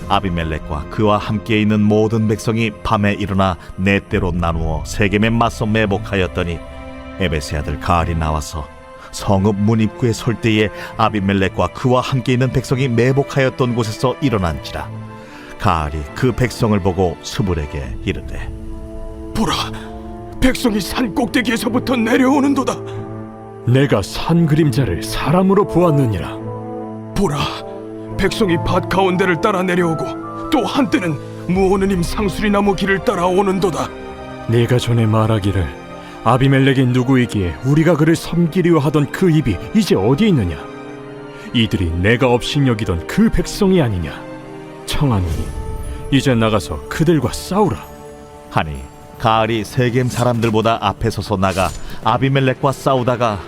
아비멜렉과 그와 함께 있는 모든 백성이 밤에 일어나 네 때로 나누어 세겜에 맞서 매복하였더니 에베스의 아들 가알이 나와서 성읍 문 입구에 설 때에 아비멜렉과 그와 함께 있는 백성이 매복하였던 곳에서 일어난지라. 가알이 그 백성을 보고 스불에게 이르되, 보라, 백성이 산 꼭대기에서부터 내려오는도다. 내가 산 그림자를 사람으로 보았느니라. 보라, 백성이 밭 가운데를 따라 내려오고 또 한때는 무오느님 상수리나무 길을 따라 오는도다. 네가 전에 말하기를 아비멜렉이 누구이기에 우리가 그를 섬기려 하던 그 입이 이제 어디 있느냐? 이들이 내가 업신여기던 그 백성이 아니냐? 청하노니 이제 나가서 그들과 싸우라. 하니 가알이 세겜 사람들보다 앞에 서서 나가 아비멜렉과 싸우다가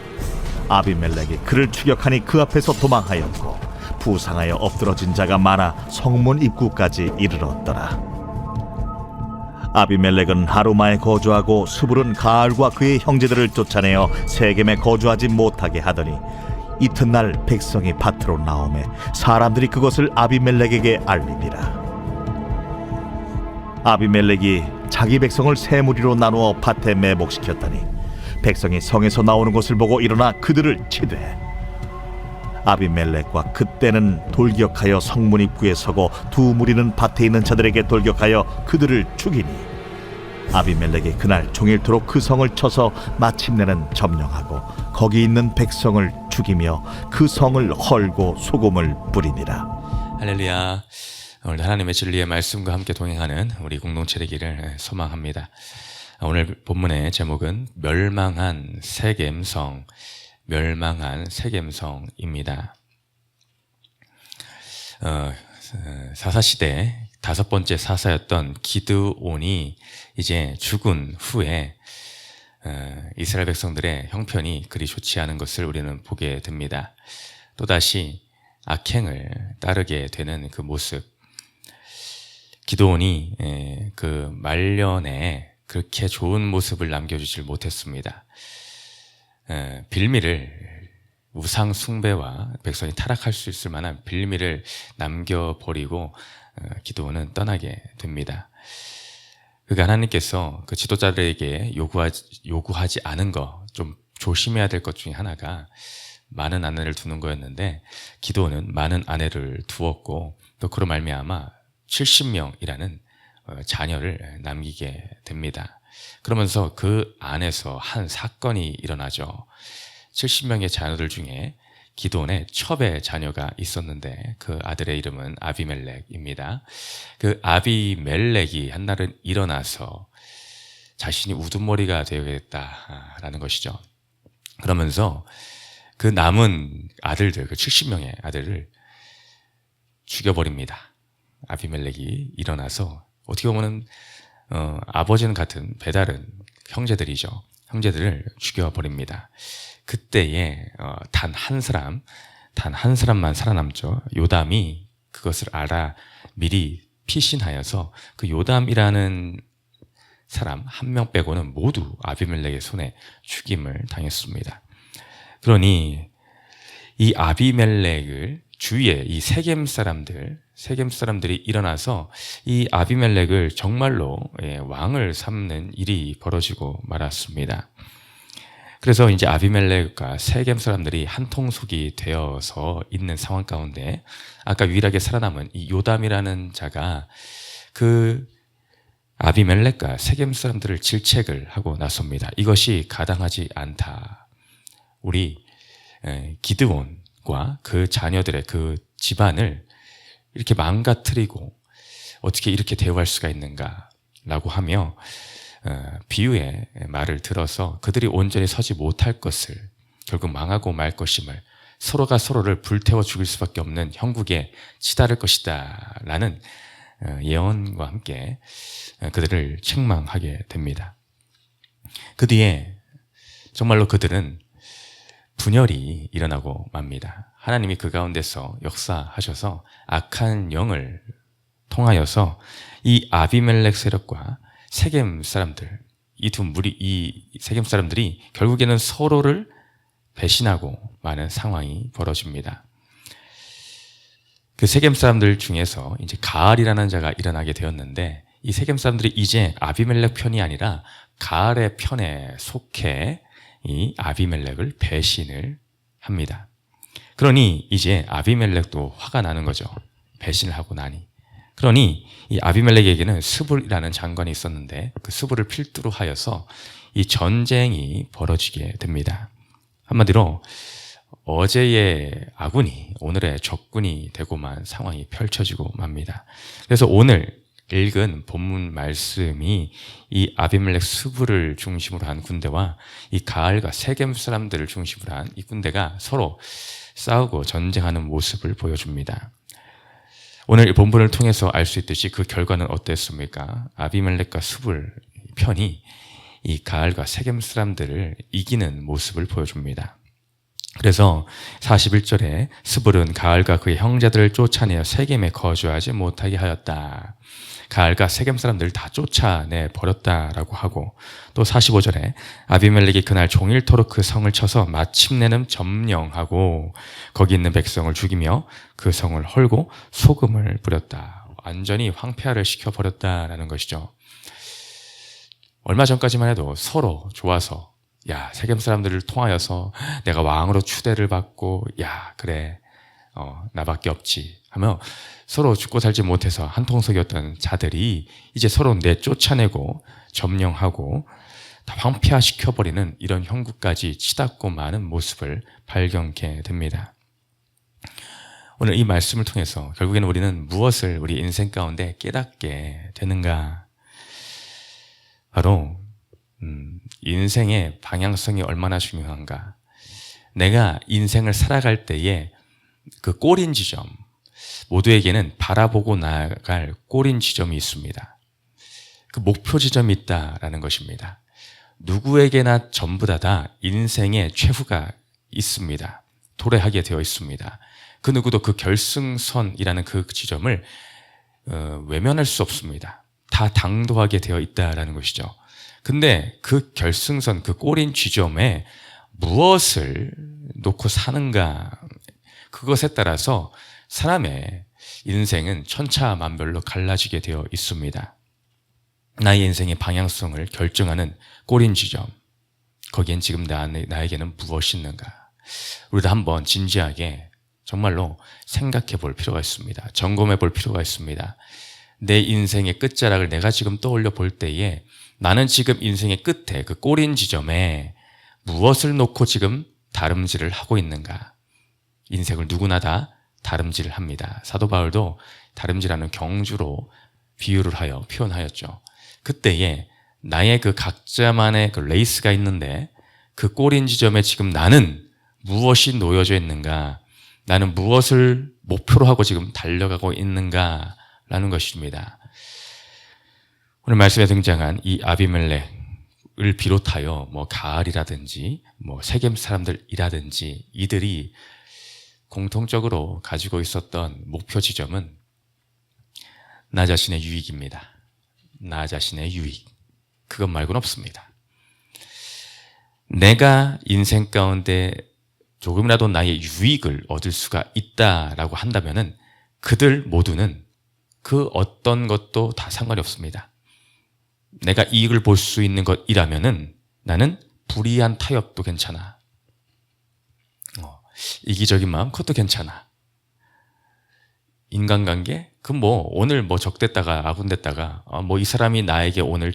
아비멜렉이 그를 추격하니 그 앞에서 도망하였고 부상하여 엎드러진 자가 많아 성문 입구까지 이르렀더라. 아비멜렉은 하루마에 거주하고 스불은 가알과 그의 형제들을 쫓아내어 세겜에 거주하지 못하게 하더니 이튿날 백성이 밭으로 나오매 사람들이 그것을 아비멜렉에게 알리니라. 아비멜렉이 자기 백성을 세 무리로 나누어 밭에 매복시켰더니 백성이 성에서 나오는 것을 보고 일어나 그들을 치되 아비멜렉과 그때는 돌격하여 성문 입구에 서고 두 무리는 밭에 있는 자들에게 돌격하여 그들을 죽이니 아비멜렉이 그날 종일토록 그 성을 쳐서 마침내는 점령하고 거기 있는 백성을 죽이며 그 성을 헐고 소금을 뿌리니라. 할렐루야. 오늘 하나님의 진리의 말씀과 함께 동행하는 우리 공동체 되기를 소망합니다. 오늘 본문의 제목은 멸망한 세겜성, 멸망한 세겜성입니다. 사사시대 다섯 번째 사사였던 기드온이 이제 죽은 후에 이스라엘 백성들의 형편이 그리 좋지 않은 것을 우리는 보게 됩니다. 또다시 악행을 따르게 되는 그 모습, 기드온이 그 말년에 그렇게 좋은 모습을 남겨주질 못했습니다. 빌미를, 우상 숭배와 백성이 타락할 수 있을 만한 빌미를 남겨버리고 기드온은 떠나게 됩니다. 그러니까 하나님께서 그 지도자들에게 요구하지 않은 거, 좀 조심해야 될 것 중에 하나가 많은 아내를 두는 거였는데 기드온은 많은 아내를 두었고 또 그로 말미암아 70명이라는 자녀를 남기게 됩니다. 그러면서 그 안에서 한 사건이 일어나죠. 70명의 자녀들 중에 기드온의 첩의 자녀가 있었는데 그 아들의 이름은 아비멜렉입니다. 그 아비멜렉이 한날은 일어나서 자신이 우두머리가 되어야겠다라는 것이죠. 그러면서 그 남은 아들들, 그 70명의 아들을 죽여버립니다. 아비멜렉이 일어나서 어떻게 보면 아버지는 같은 배다른 형제들이죠. 형제들을 죽여버립니다. 그때에 단 한 사람만 살아남죠. 요담이 그것을 알아 미리 피신하여서 그 요담이라는 사람 한 명 빼고는 모두 아비멜렉의 손에 죽임을 당했습니다. 그러니 이 아비멜렉을 주위에 이 세겜 사람들이 일어나서 이 아비멜렉을 정말로 왕을 삼는 일이 벌어지고 말았습니다. 그래서 이제 아비멜렉과 세겜 사람들이 한통속이 되어서 있는 상황 가운데 아까 유일하게 살아남은 이 요담이라는 자가 그 아비멜렉과 세겜 사람들을 질책을 하고 나섭니다. 이것이 가당하지 않다. 우리 기드온과 그 자녀들의 그 집안을 이렇게 망가뜨리고 어떻게 이렇게 대우할 수가 있는가라고 하며 비유의 말을 들어서 그들이 온전히 서지 못할 것을, 결국 망하고 말 것임을, 서로가 서로를 불태워 죽일 수밖에 없는 형국에 치달을 것이다 라는 예언과 함께 그들을 책망하게 됩니다. 그 뒤에 정말로 그들은 분열이 일어나고 맙니다. 하나님이 그 가운데서 역사하셔서 악한 영을 통하여서 이 아비멜렉 세력과 세겜 사람들, 이 세겜 사람들이 결국에는 서로를 배신하고 마는 상황이 벌어집니다. 그 세겜 사람들 중에서 이제 가알이라는 자가 일어나게 되었는데, 이 세겜 사람들이 이제 아비멜렉 편이 아니라 가알의 편에 속해 이 아비멜렉을 배신을 합니다. 그러니 이제 아비멜렉도 화가 나는 거죠. 배신을 하고 나니. 그러니 이 아비멜렉에게는 스불이라는 장관이 있었는데, 그 스불을 필두로 하여서 이 전쟁이 벌어지게 됩니다. 한마디로 어제의 아군이 오늘의 적군이 되고만 상황이 펼쳐지고 맙니다. 그래서 오늘 읽은 본문 말씀이 이 아비멜렉 스불을 중심으로 한 군대와 이 가알과 세겜 사람들을 중심으로 한 이 군대가 서로 싸우고 전쟁하는 모습을 보여줍니다. 오늘 이 본문을 통해서 알 수 있듯이 그 결과는 어땠습니까? 아비멜렉과 스불 편이 이 가알과 세겜 사람들을 이기는 모습을 보여줍니다. 그래서 41절에 스불은 가알과 그의 형제들을 쫓아내어 세겜에 거주하지 못하게 하였다. 가알과 세겜 사람들을 다 쫓아내 버렸다라고 하고, 또 45절에 아비멜렉이 그날 종일토록 그 성을 쳐서 마침내는 점령하고 거기 있는 백성을 죽이며 그 성을 헐고 소금을 뿌렸다. 완전히 황폐화를 시켜버렸다라는 것이죠. 얼마 전까지만 해도 서로 좋아서, 야, 세겜 사람들을 통하여서 내가 왕으로 추대를 받고, 야, 그래, 나밖에 없지 하며 서로 죽고 살지 못해서 한통속이었던 자들이 이제 서로 내쫓아내고 점령하고 다 황폐화시켜버리는 이런 형국까지 치닫고 마는 모습을 발견케 됩니다. 오늘 이 말씀을 통해서 결국에는 우리는 무엇을 우리 인생 가운데 깨닫게 되는가? 바로 인생의 방향성이 얼마나 중요한가? 내가 인생을 살아갈 때에 그 꼬린 지점, 모두에게는 바라보고 나아갈 꼬린 지점이 있습니다. 그 목표 지점이 있다라는 것입니다. 누구에게나 전부 다 인생의 최후가 있습니다. 도래하게 되어 있습니다. 그 누구도 그 결승선이라는 그 지점을 외면할 수 없습니다. 다 당도하게 되어 있다라는 것이죠. 근데 그 결승선, 그 꼬린 지점에 무엇을 놓고 사는가, 그것에 따라서 사람의 인생은 천차만별로 갈라지게 되어 있습니다. 나의 인생의 방향성을 결정하는 꼬린 지점, 거기엔 지금 나에게는 무엇이 있는가? 우리도 한번 진지하게 정말로 생각해 볼 필요가 있습니다. 점검해 볼 필요가 있습니다. 내 인생의 끝자락을 내가 지금 떠올려 볼 때에 나는 지금 인생의 끝에 그 꼬린 지점에 무엇을 놓고 지금 다름질을 하고 있는가? 인생을 누구나 다 다름질을 합니다. 사도 바울도 다름질하는 경주로 비유를 하여 표현하였죠. 그때에 나의 그 각자만의 그 레이스가 있는데 그 꼬린 지점에 지금 나는 무엇이 놓여져 있는가? 나는 무엇을 목표로 하고 지금 달려가고 있는가라는 것입니다. 오늘 말씀에 등장한 이 아비멜렉을 비롯하여 가알이라든지 세겜 사람들이라든지 이들이 공통적으로 가지고 있었던 목표 지점은 나 자신의 유익입니다. 나 자신의 유익. 그것 말고는 없습니다. 내가 인생 가운데 조금이라도 나의 유익을 얻을 수가 있다라고 한다면은 그들 모두는 그 어떤 것도 다 상관이 없습니다. 내가 이익을 볼 수 있는 것이라면은 나는 불이한 타협도 괜찮아. 이기적인 마음, 그것도 괜찮아. 인간관계? 오늘 적됐다가 아군됐다가 이 사람이 나에게 오늘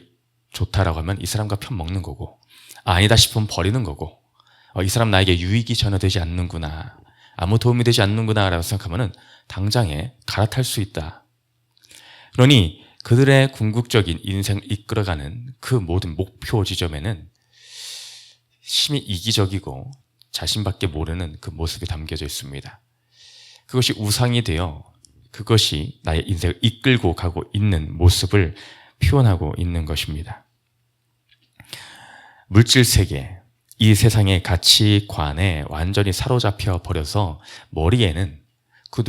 좋다라고 하면 이 사람과 편 먹는 거고, 아니다 싶으면 버리는 거고, 이 사람 나에게 유익이 전혀 되지 않는구나, 아무 도움이 되지 않는구나 라고 생각하면은 당장에 갈아탈 수 있다. 그러니 그들의 궁극적인 인생을 이끌어가는 그 모든 목표 지점에는 심히 이기적이고 자신밖에 모르는 그 모습이 담겨져 있습니다. 그것이 우상이 되어 그것이 나의 인생을 이끌고 가고 있는 모습을 표현하고 있는 것입니다. 물질 세계, 이 세상의 가치관에 완전히 사로잡혀 버려서 머리에는 그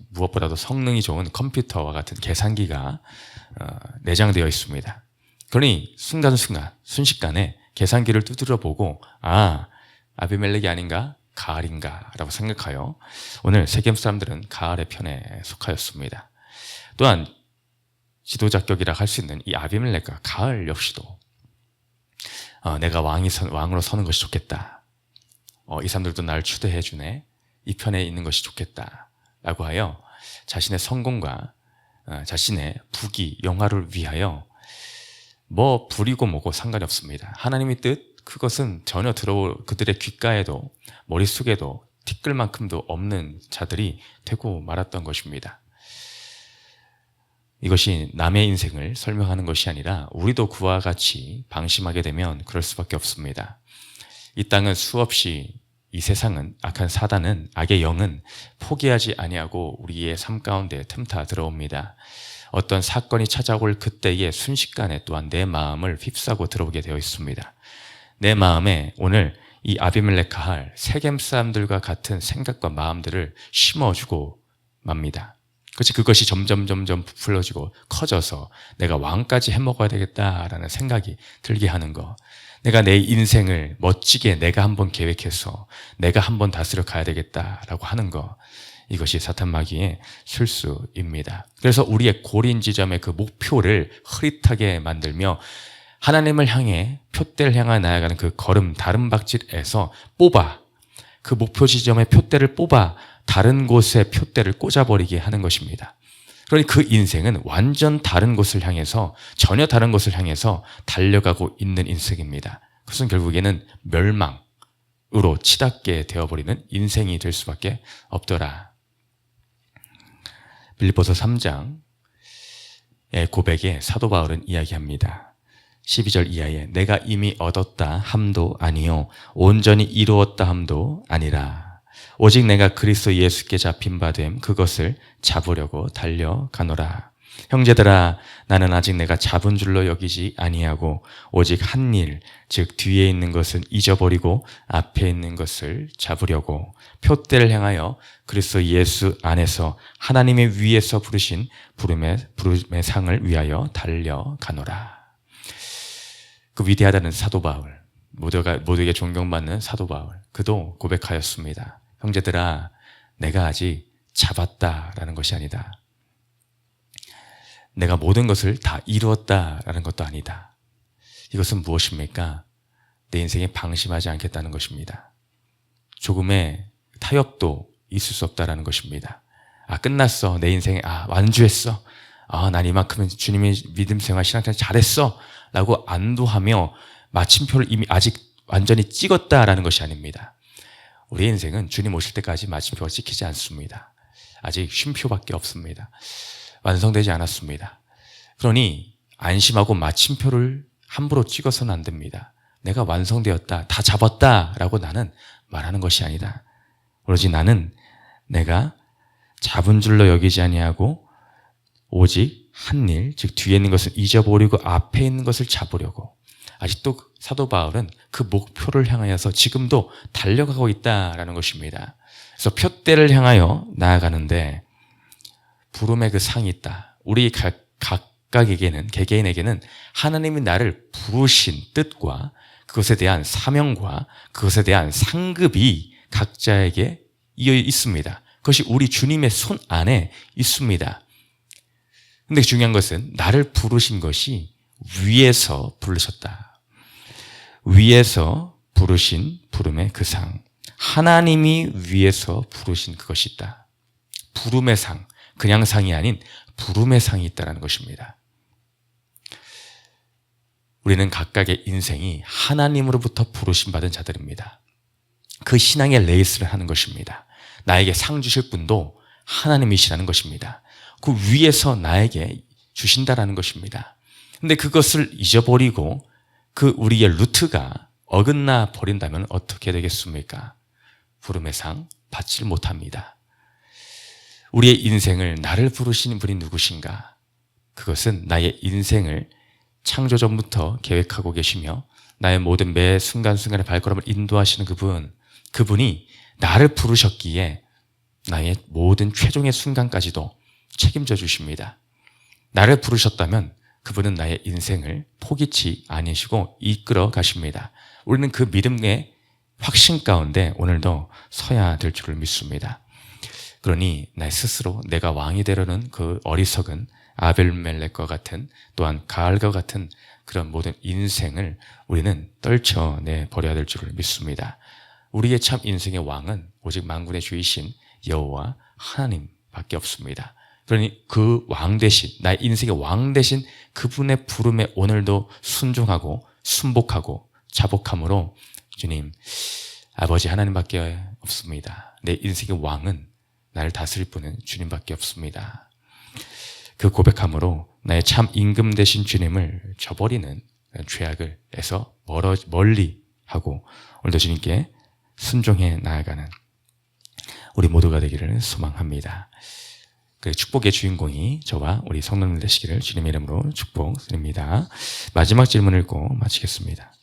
무엇보다도 성능이 좋은 컴퓨터와 같은 계산기가 내장되어 있습니다. 그러니 순간순간에 계산기를 두드려 보고 아비멜렉이 아닌가? 가을인가라고 생각하여 오늘 세겜 사람들은 가을의 편에 속하였습니다. 또한 지도자격이라 할 수 있는 이 아비멜렉과 가을 역시도 내가 왕으로 서는 것이 좋겠다. 이 사람들도 나를 추대해 주네. 이 편에 있는 것이 좋겠다. 라고 하여 자신의 성공과 자신의 부귀, 영화를 위하여 뭐 부리고 뭐고 상관이 없습니다. 하나님의 뜻, 그것은 전혀 그들의 귓가에도 머릿속에도 티끌만큼도 없는 자들이 되고 말았던 것입니다. 이것이 남의 인생을 설명하는 것이 아니라 우리도 그와 같이 방심하게 되면 그럴 수밖에 없습니다. 이 땅은 수없이, 이 세상은, 악한 사단은, 악의 영은 포기하지 아니하고 우리의 삶 가운데 틈타 들어옵니다. 어떤 사건이 찾아올 그때에 순식간에 또한 내 마음을 휩싸고 들어오게 되어 있습니다. 내 마음에 오늘 이 아비멜렉 가할 세겜 사람들과 같은 생각과 마음들을 심어주고 맙니다. 그것이 점점 부풀어지고 커져서 내가 왕까지 해먹어야 되겠다라는 생각이 들게 하는 거. 내가 내 인생을 멋지게 내가 한번 계획해서 내가 한번 다스려 가야 되겠다라고 하는 거. 이것이 사탄 마귀의 실수입니다. 그래서 우리의 고린 지점의 그 목표를 흐릿하게 만들며 하나님을 향해 표대를 향해 나아가는 그 걸음 다름박질에서 그 목표 지점의 표대를 뽑아 다른 곳에 표대를 꽂아버리게 하는 것입니다. 그러니 그 인생은 완전 다른 곳을 향해서, 전혀 다른 곳을 향해서 달려가고 있는 인생입니다. 그것은 결국에는 멸망으로 치닫게 되어버리는 인생이 될 수밖에 없더라. 빌립보서 3장의 고백에 사도 바울은 이야기합니다. 12절 이하에 내가 이미 얻었다 함도 아니요 온전히 이루었다 함도 아니라 오직 내가 그리스도 예수께 잡힌 바 됨 그것을 잡으려고 달려가노라. 형제들아 나는 아직 내가 잡은 줄로 여기지 아니하고 오직 한 일 즉 뒤에 있는 것은 잊어버리고 앞에 있는 것을 잡으려고 표대를 향하여 그리스도 예수 안에서 하나님의 위에서 부르신 부름의 상을 위하여 달려가노라. 그 위대하다는 사도 바울, 모두에게 존경받는 사도 바울, 그도 고백하였습니다. 형제들아, 내가 아직 잡았다라는 것이 아니다. 내가 모든 것을 다 이루었다라는 것도 아니다. 이것은 무엇입니까? 내 인생에 방심하지 않겠다는 것입니다. 조금의 타협도 있을 수 없다라는 것입니다. 끝났어. 내 인생에 완주했어. 난 이만큼은 주님의 믿음 생활 신앙생활 잘했어 라고 안도하며 마침표를 이미 아직 완전히 찍었다라는 것이 아닙니다. 우리 인생은 주님 오실 때까지 마침표가 찍히지 않습니다. 아직 쉼표밖에 없습니다. 완성되지 않았습니다. 그러니 안심하고 마침표를 함부로 찍어서는 안 됩니다. 내가 완성되었다, 다 잡았다라고 나는 말하는 것이 아니다. 오로지 나는 내가 잡은 줄로 여기지 아니하고 오직 한 일, 즉 뒤에 있는 것을 잊어버리고 앞에 있는 것을 잡으려고. 아직도 사도 바울은 그 목표를 향하여서 지금도 달려가고 있다라는 것입니다. 그래서 표대를 향하여 나아가는데 부름의 그 상이 있다. 우리 각각에게는, 개개인에게는 하나님이 나를 부르신 뜻과 그것에 대한 사명과 그것에 대한 상급이 각자에게 이어 있습니다. 그것이 우리 주님의 손 안에 있습니다. 근데 중요한 것은 나를 부르신 것이 위에서 부르셨다. 위에서 부르신 부름의 그 상. 하나님이 위에서 부르신 그것이 있다. 부름의 상. 그냥 상이 아닌 부름의 상이 있다는 것입니다. 우리는 각각의 인생이 하나님으로부터 부르심 받은 자들입니다. 그 신앙의 레이스를 하는 것입니다. 나에게 상 주실 분도 하나님이시라는 것입니다. 그 위에서 나에게 주신다라는 것입니다. 근데 그것을 잊어버리고 그 우리의 루트가 어긋나 버린다면 어떻게 되겠습니까? 부름의 상 받지 못합니다. 우리의 인생을 나를 부르시는 분이 누구신가? 그것은 나의 인생을 창조 전부터 계획하고 계시며 나의 모든 매 순간순간의 발걸음을 인도하시는 그분이 나를 부르셨기에 나의 모든 최종의 순간까지도 책임져 주십니다. 나를 부르셨다면 그분은 나의 인생을 포기치 아니시고 이끌어 가십니다. 우리는 그 믿음의 확신 가운데 오늘도 서야 될 줄을 믿습니다. 그러니 나 스스로 내가 왕이 되려는 그 어리석은 아벨멜렉과 같은 또한 가알과 같은 그런 모든 인생을 우리는 떨쳐내 버려야 될 줄을 믿습니다. 우리의 참 인생의 왕은 오직 만군의 주이신 여호와 하나님밖에 없습니다. 그러니 그 왕 대신, 나의 인생의 왕 대신 그분의 부름에 오늘도 순종하고 순복하고 자복함으로 주님, 아버지 하나님밖에 없습니다. 내 인생의 왕은 나를 다스릴 분은 주님밖에 없습니다. 그 고백함으로 나의 참 임금 되신 주님을 저버리는 죄악을 에서 멀리 하고 오늘도 주님께 순종해 나아가는 우리 모두가 되기를 소망합니다. 그 축복의 주인공이 저와 우리 성도님 되시기를 주님의 이름으로 축복드립니다. 마지막 질문을 읽고 마치겠습니다.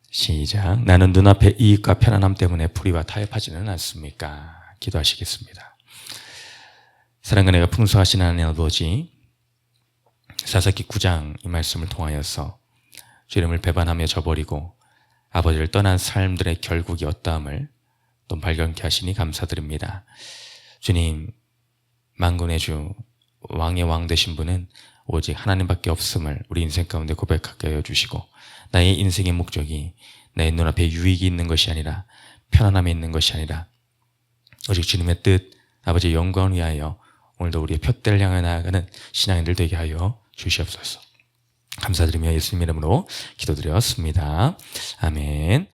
시작. 나는 눈앞의 이익과 편안함 때문에 불의와 타협하지는 않습니까? 기도하시겠습니다. 사랑과 내가 풍성하신 하나님 아버지, 사사기 9장 이 말씀을 통하여서 주 이름을 배반하며 저버리고 아버지를 떠난 사람들의 결국이 어떠함을 또 발견케 하시니 감사드립니다. 주님, 만군의 주, 왕의 왕 되신 분은 오직 하나님밖에 없음을 우리 인생 가운데 고백하게 하여 주시고 나의 인생의 목적이 내 눈앞에 유익이 있는 것이 아니라 편안함이 있는 것이 아니라 오직 주님의 뜻, 아버지의 영광을 위하여 오늘도 우리의 푯대를 향해 나아가는 신앙인들 되게 하여 주시옵소서. 감사드리며 예수님 이름으로 기도드렸습니다. 아멘.